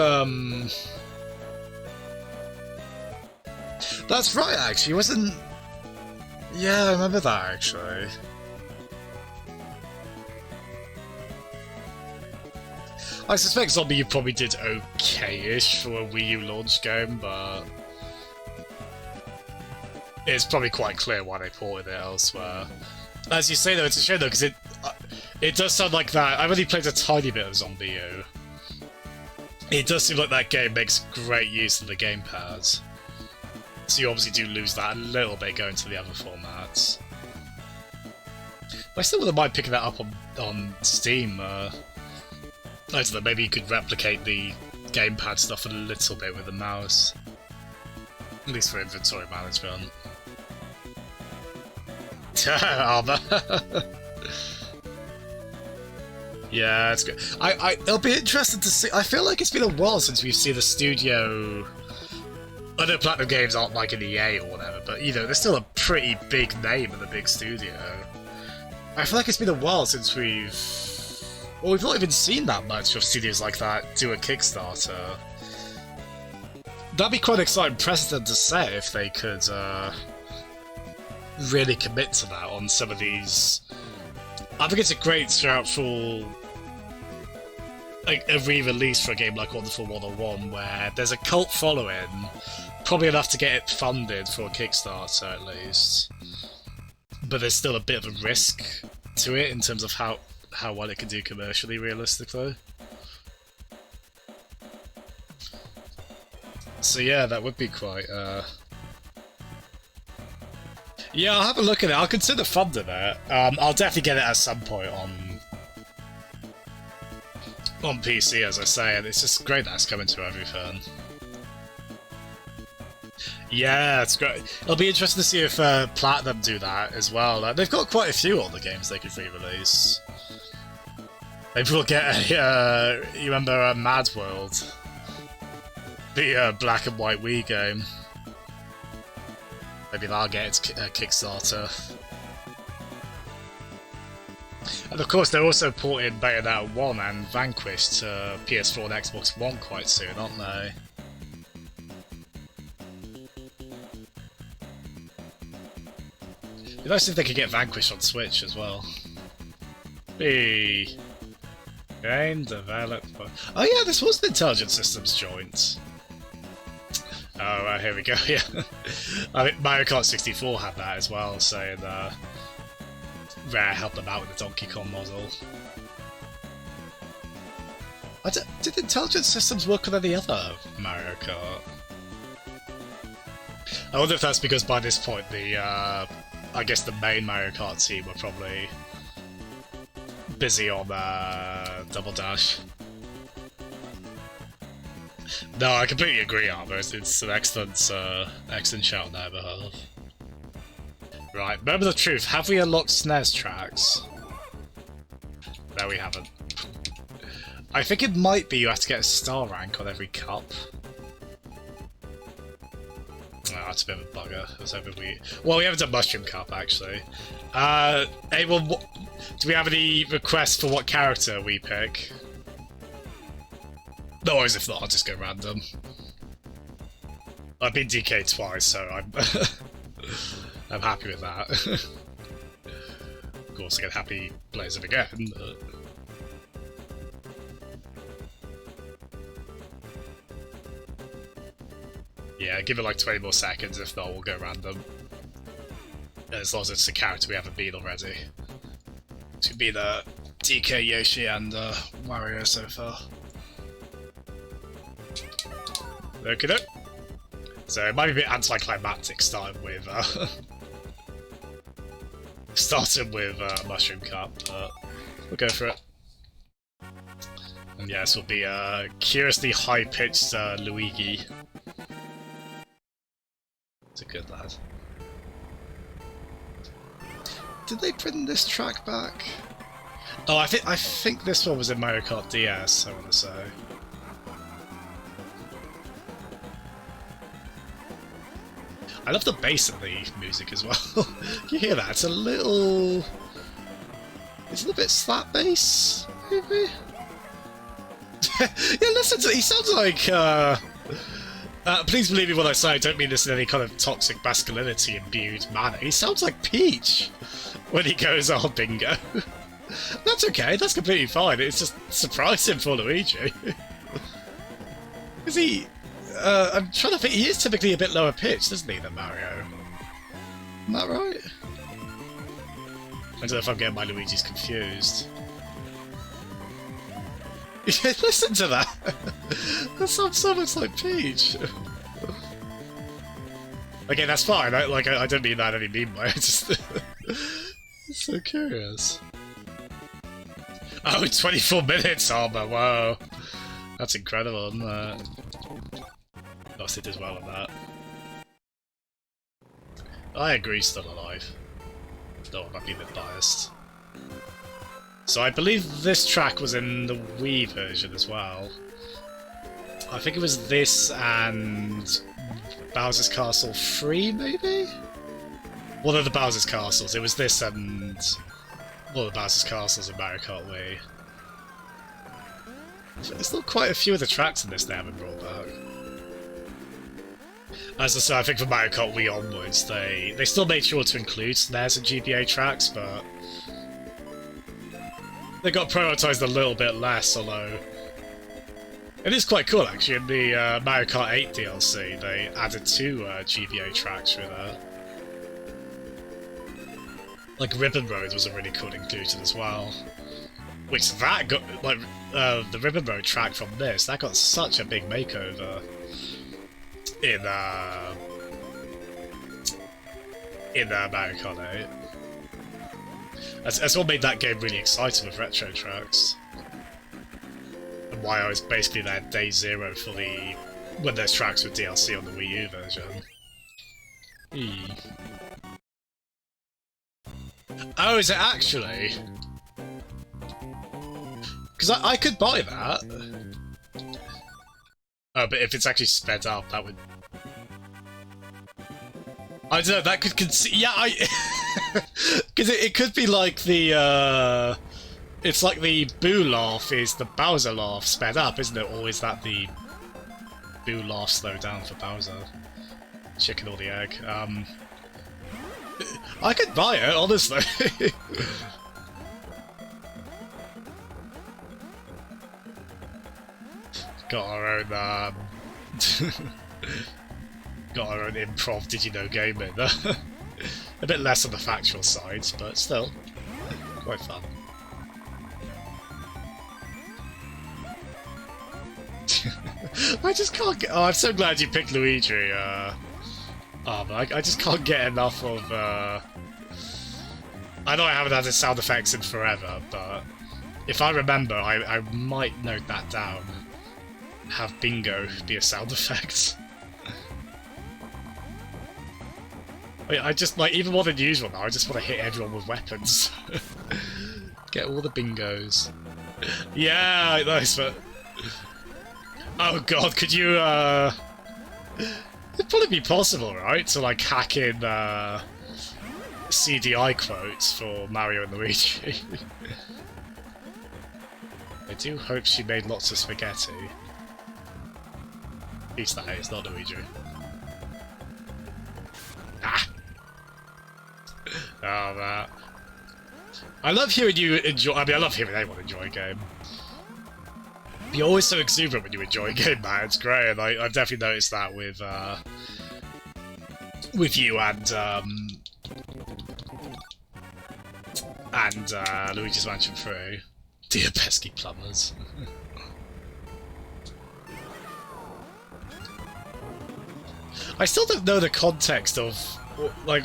That's right, actually, wasn't... Yeah, I remember that, actually. I suspect Zombie U probably did okay-ish for a Wii U launch game, but... it's probably quite clear why they ported it elsewhere. As you say, though, it's a shame, though, because it does sound like that. I've only played a tiny bit of Zombie U. It does seem like that game makes great use of the gamepad. So you obviously do lose that a little bit going to the other formats. But I still wouldn't mind picking that up on Steam. I don't know, maybe you could replicate the gamepad stuff a little bit with the mouse. At least for inventory management. Armor. Yeah, it's good. It'll be interesting to see. I feel like it's been a while since we've seen the studio. I know Platinum Games aren't like an EA or whatever, but, you know, they're still a pretty big name in the big studio. I feel like it's been a while since we've not even seen that much of studios like that do a Kickstarter. That'd be quite an exciting precedent to set if they could really commit to that on some of these. I think it's a great shout for like a re-release for a game like Wonderful 101 where there's a cult following, probably enough to get it funded for a Kickstarter at least, but there's still a bit of a risk to it in terms of how well it can do commercially, realistically. So yeah, that would be quite... Yeah, I'll have a look at it. I'll consider funding it. I'll definitely get it at some point on PC, as I say, and it's just great that it's coming to everything. Yeah, it's great. It'll be interesting to see if Platinum do that as well. They've got quite a few older games they could re-release. Maybe we'll get a... you remember Mad World? The black and white Wii game. Maybe that'll get its Kickstarter. And of course, they're also porting Bayonetta 1 and Vanquish to PS4 and Xbox One quite soon, aren't they? It'd be nice if they could get Vanquish on Switch as well. Hey. Game developed. Oh yeah, this was an Intelligent Systems joint. Oh, right, here we go, yeah. I think Mario Kart 64 had that as well, saying Rare helped them out with the Donkey Kong model. Did Intelligent Systems work on any other Mario Kart? I wonder if that's because by this point the, I guess the main Mario Kart team were probably busy on Double Dash. No, I completely agree, Arthur. It's an excellent shout on their behalf. Right, remember the truth. Have we unlocked SNES tracks? No, we haven't. I think it might be you have to get a star rank on every cup. Oh, that's a bit of a bugger. I was hoping well, we haven't done Mushroom Cup, actually. Hey, well, do we have any requests for what character we pick? No worries, if not, I'll just go random. I've been DK'd twice, so I'm I'm happy with that. Of course, I get happy players it again. But... Yeah, give it like 20 more seconds, if not, we'll go random. As long as it's a character we haven't been already. To be the DK, Yoshi, and Wario so far. Okie doke. So it might be a bit anticlimactic starting with Mushroom Cup, but we'll go for it. And yeah, this will be a curiously high-pitched Luigi. It's a good lad. Did they bring this track back? Oh, I think this one was in Mario Kart DS, I want to say. I love the bass of the music as well. You hear that? It's a little bit slap bass, maybe? Yeah, listen to it. He sounds like, please believe me when I say I don't mean this in any kind of toxic masculinity imbued manner. He sounds like Peach when he goes, oh, bingo. That's okay, that's completely fine. It's just surprising for Luigi. Is he... I'm trying to think, he is typically a bit lower pitched, isn't he, than Mario? Isn't that right? I don't know if I'm getting my Luigi's confused. Listen to that! That sounds so much like Peach. Okay, that's fine. I don't mean that in any mean way. It's just it's so curious. Oh, 24 minutes armor. Wow, that's incredible. Lost it as well on that. I agree, still alive. Though I might be a bit biased. So I believe this track was in the Wii version as well. I think it was this and Bowser's Castle 3, maybe? One of the Bowser's Castles. It was this and one of the Bowser's Castles in Mario Kart Wii. There's still quite a few of the tracks in this they haven't brought back. As I said, I think from Mario Kart Wii onwards, they still made sure to include snares and GBA tracks, but they got prioritised a little bit less, although it is quite cool actually. In the Mario Kart 8 DLC, they added 2 GBA tracks with like Ribbon Road was a really cool inclusion as well. Which that got, like, the Ribbon Road track from this, that got such a big makeover in Mario Kart 8. That's what made that game really exciting with retro tracks. And why I was basically there day zero for when those tracks were DLC on the Wii U version. Oh, is it actually? Because I could buy that. Oh, but if it's actually sped up, that would... I don't know, that could yeah, because it could be like the, it's like the Boo laugh is the Bowser laugh sped up, isn't it? Or is that the Boo laugh slowed down for Bowser? Chicken or the egg? I could buy it, honestly. Got our own, got our own improv did you know gaming. A bit less on the factual side, but still quite fun. I just can't get... Oh, I'm so glad you picked Luigi. But I just can't get enough of... I know I haven't had the sound effects in forever, but if I remember, I might note that down. Have bingo be a sound effect. I just, like, even more than usual now, I just want to hit everyone with weapons. Get all the bingos. Yeah, nice, but... Oh god, could you, it'd probably be possible, right? To, like, hack in, CDI quotes for Mario and Luigi. I do hope she made lots of spaghetti. At least that is, not Luigi. Ah! Oh, man. I love hearing you enjoy... I mean, I love hearing anyone enjoy a game. You're always so exuberant when you enjoy a game, man. It's great, and I've definitely noticed that with you and Luigi's Mansion 3. Dear pesky plumbers. I still don't know the context of, like,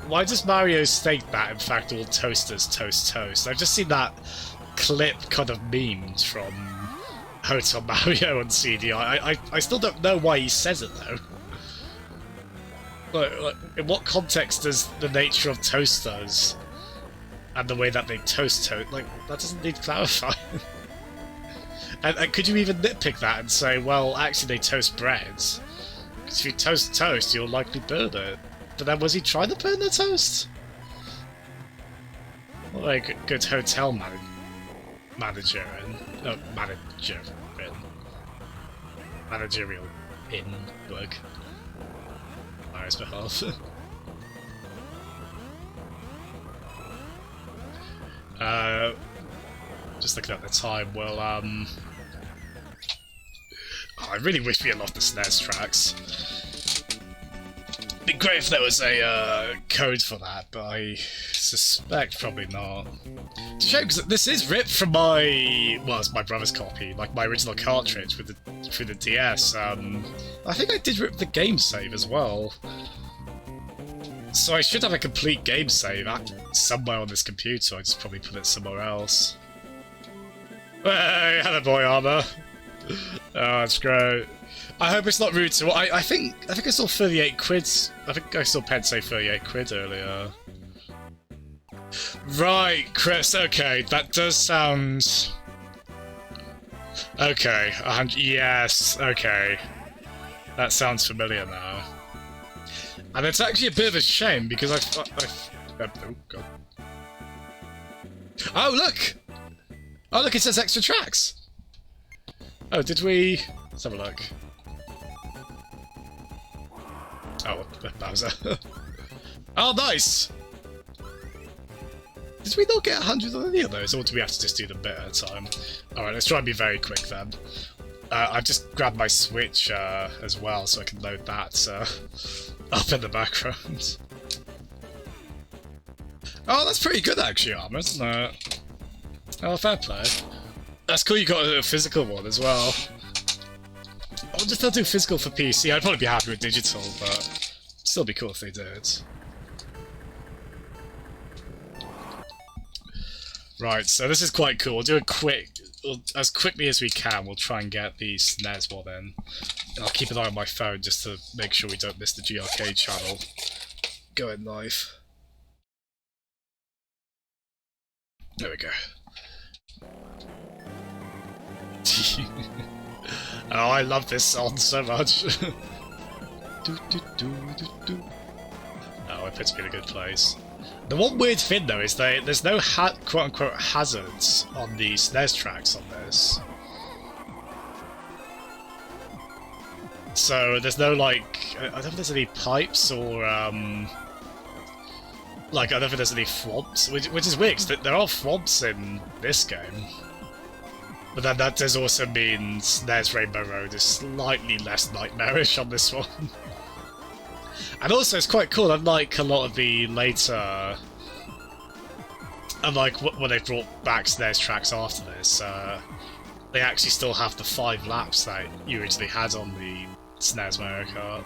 why does Mario state that, in fact, all toasters toast toast? I've just seen that clip kind of memed from Hotel Mario on CDI. I still don't know why he says it, though. Like, in what context does the nature of toasters and the way that they toast, like, that doesn't need clarifying. and could you even nitpick that and say, well, actually they toast breads? Because if you toast toast, you'll likely burn it. But then was he trying to burn the toast? What, like a good hotel manager in? No, managerial in work. Mario's behalf. Just looking at the time, well, oh, I really wish we unlocked the SNES tracks. It'd be great if there was a code for that, but I suspect probably not. It's a shame, because this is ripped from my, well, it's my brother's copy, like my original cartridge with through the DS. I think I did rip the game save as well. So I should have a complete game save somewhere on this computer. I just probably put it somewhere else. Hey, hello boy armor. Oh, that's great. I hope it's not rude to. I think I saw 38 quid. I think I saw Pen say 38 quid earlier. Right, Chris. Okay, that does sound. Okay, 100. Yes. Okay, that sounds familiar now. And it's actually a bit of a shame because oh god. Oh look! Oh look! It says extra tracks. Oh, did we? Let's have a look. Oh, Bowser. Oh, nice! Did we not get 100 on any of those, or do we have to just do them bit at a time? Alright, let's try and be very quick then. I've just grabbed my Switch as well, so I can load that up in the background. Oh, that's pretty good actually, Armor, isn't it? Oh, fair play. That's cool you got a physical one as well. I wonder if they'll do physical for PC. I'd probably be happy with digital, but still be cool if they did. Right, so this is quite cool. We'll do a quick, as quickly as we can, we'll try and get the SNES one in. And I'll keep an eye on my phone just to make sure we don't miss the G-Arcade channel going live. There we go. Oh, I love this song so much. Oh, it puts me in a good place. The one weird thing though is there's no quote-unquote hazards on the SNES tracks on this. So there's no like, I don't think there's any pipes or like I don't think there's any thwomps, which is weird because there are thwomps in this game. But then that does also mean SNES Rainbow Road is slightly less nightmarish on this one. And also it's quite cool, unlike a lot of the later... Unlike when they brought back SNES tracks after this, they actually still have the 5 laps that you originally had on the SNES Mario Kart.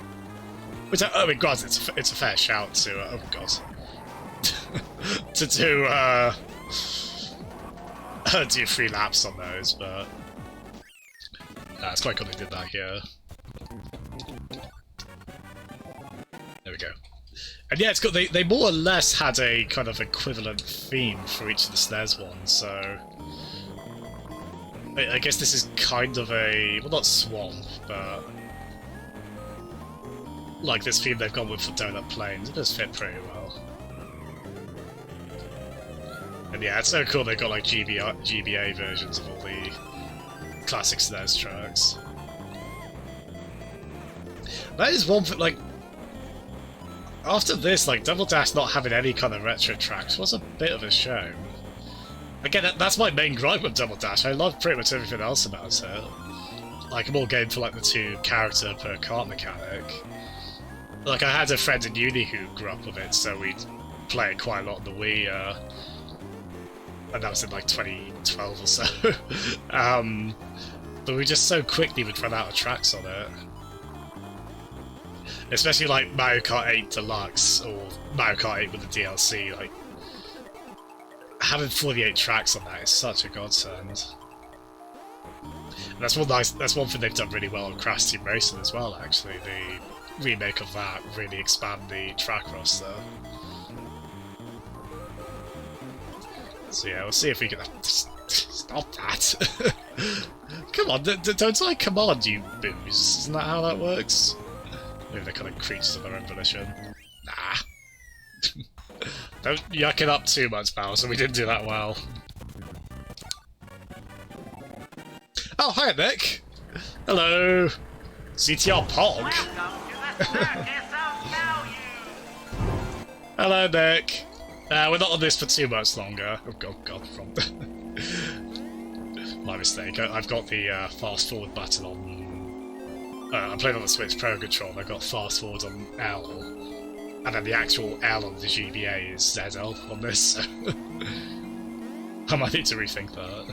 Which, I mean, granted, it's a fair shout to... oh god. to do, do 3 laps on those, but... it's quite cool they did that here. There we go. And yeah, it's good. They more or less had a kind of equivalent theme for each of the SNES ones, so... I guess this is kind of a... well, not swamp, but... like this theme they've gone with for Donut Plains. It does fit pretty well. And yeah, it's so cool they've got like GBA versions of all the classic SNES tracks. That is one thing, like... after this, like, Double Dash not having any kind of retro tracks was a bit of a shame. Again, that's my main gripe with Double Dash. I love pretty much everything else about it. Like, I'm all game for like the 2 character per kart mechanic. Like, I had a friend in uni who grew up with it, so we'd play it quite a lot on the Wii, and that was in like 2012 or so. But we just so quickly would run out of tracks on it. Especially like Mario Kart 8 Deluxe, or Mario Kart 8 with the DLC, like, having 48 tracks on that is such a godsend. And that's one thing they've done really well on Crash Team Racing as well, actually. The remake of that really expand the track roster. So yeah, we'll see if we can... Stop that! Come on, don't I command you, booze? Isn't that how that works? Maybe they're kind of creatures of their own volition. Nah. Don't yuck it up too much, Bowser. We didn't do that well. Oh, hi, Nick. Hello. CTR Pog. Hello, Nick. We're not on this for too much longer. Oh, God. My mistake. I've got the fast forward button on. I'm playing on the Switch Pro Controller. I've got fast forward on L. And then the actual L on the GBA is ZL on this, so I might need to rethink that.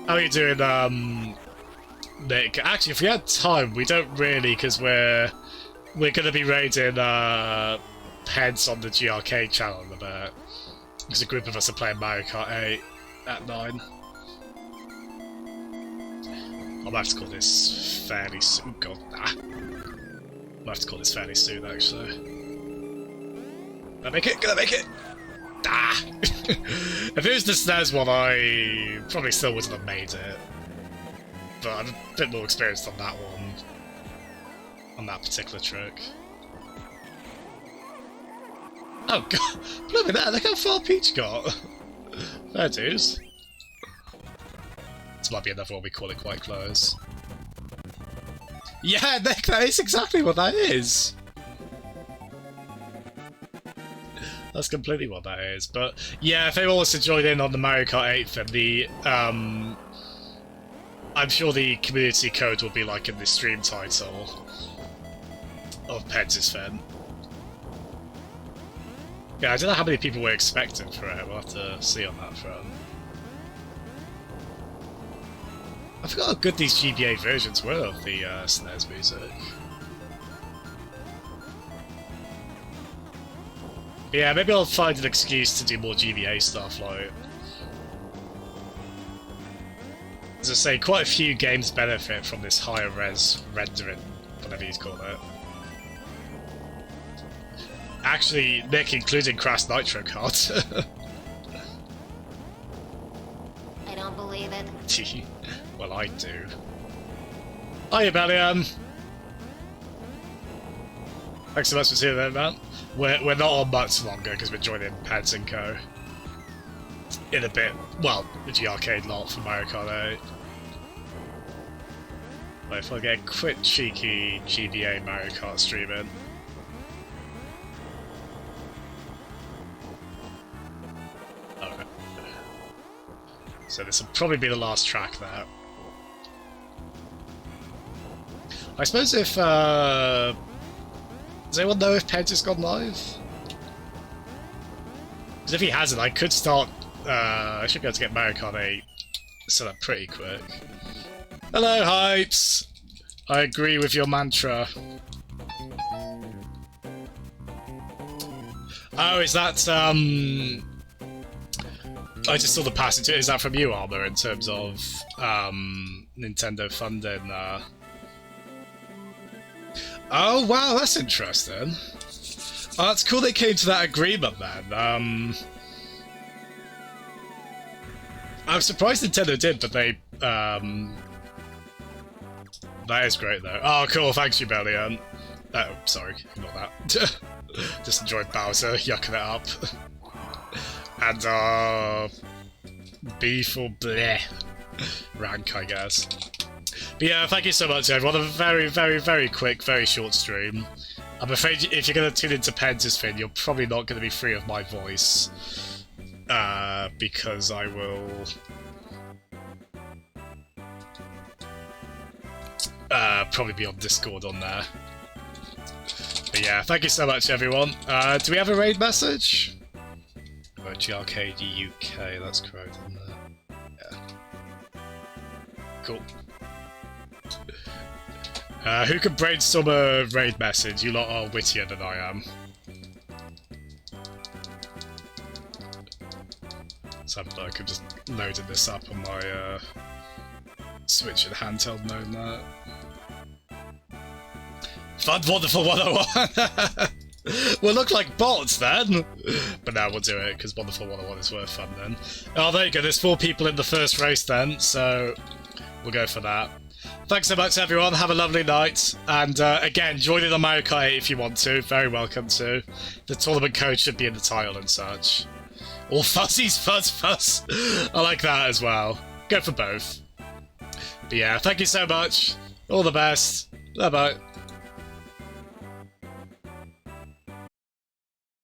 How are you doing, Nick? Actually, if we had time, we don't really, because we're going to be raiding Peds on the GRK channel in a bit. Because a group of us are playing Mario Kart 8 at 9. I might have to call this fairly soon. God, nah. I have to call this fairly soon, actually. Gonna make it! Ah! If it was the SNES one, I probably still wouldn't have made it. But I'm a bit more experienced on that one. On that particular trick. Oh god! Look at that! Look how far Peach got! There, dudes. This might be another one we call it quite close. Yeah, Nick, that is exactly what that is! That's completely what that is, but yeah, if anyone wants to join in on the Mario Kart 8 then the, I'm sure the community code will be like in the stream title of Peds' Fin. Yeah, I don't know how many people we're expecting for it, we'll have to see on that front. I forgot how good these GBA versions were of the SNES music. Yeah, maybe I'll find an excuse to do more GBA stuff, like... As I say, quite a few games benefit from this higher res rendering, whatever you call it. Actually, Nick, including Crash Nitro Kart. I don't believe it. Well, I do. Hiya, Bellion! Thanks so much for seeing that, man. We're not on much longer because we're joining Pads & Co. in a bit. Well, the arcade lot for Mario Kart 8. But if I get a quick cheeky GBA Mario Kart stream in. Okay. So this will probably be the last track there. I suppose if, does anyone know if Peds has gone live? Because if he hasn't, I could start, I should be able to get Mario Kart 8 set up pretty quick. Hello, Hypes! I agree with your mantra. Oh, is that, I just saw the passage. Is that from you, Armour, in terms of, Nintendo funding, Oh, wow, that's interesting. Oh, that's cool they came to that agreement, then. I'm surprised Nintendo did, but they, that is great, though. Oh, cool, thanks you, Bellion. Oh, sorry, not that. Just enjoyed Bowser yucking it up. And, B for bleh. Rank, I guess. But yeah, thank you so much, everyone. A very, very, very quick, very short stream. I'm afraid if you're going to tune into Peds' Fin, you're probably not going to be free of my voice. because I will probably be on Discord on there. But yeah, thank you so much, everyone. Do we have a raid message? GRKD UK, that's correct, isn't it? Yeah. Cool. Who can brainstorm a raid message? You lot are wittier than I am. So I'm just loading this up on my Switch in handheld mode now. Fun, wonderful 101! We'll look like bots then! But no, we'll do it, because Wonderful 101 is worth fun then. Oh, there you go, there's 4 people in the first race then, so we'll go for that. Thanks so much, everyone. Have a lovely night. And again, join in on Mario Kart 8 if you want to. Very welcome to. The tournament code should be in the title and such. All fuzzies, fuzz, fuzz. I like that as well. Go for both. But yeah, thank you so much. All the best. Bye-bye.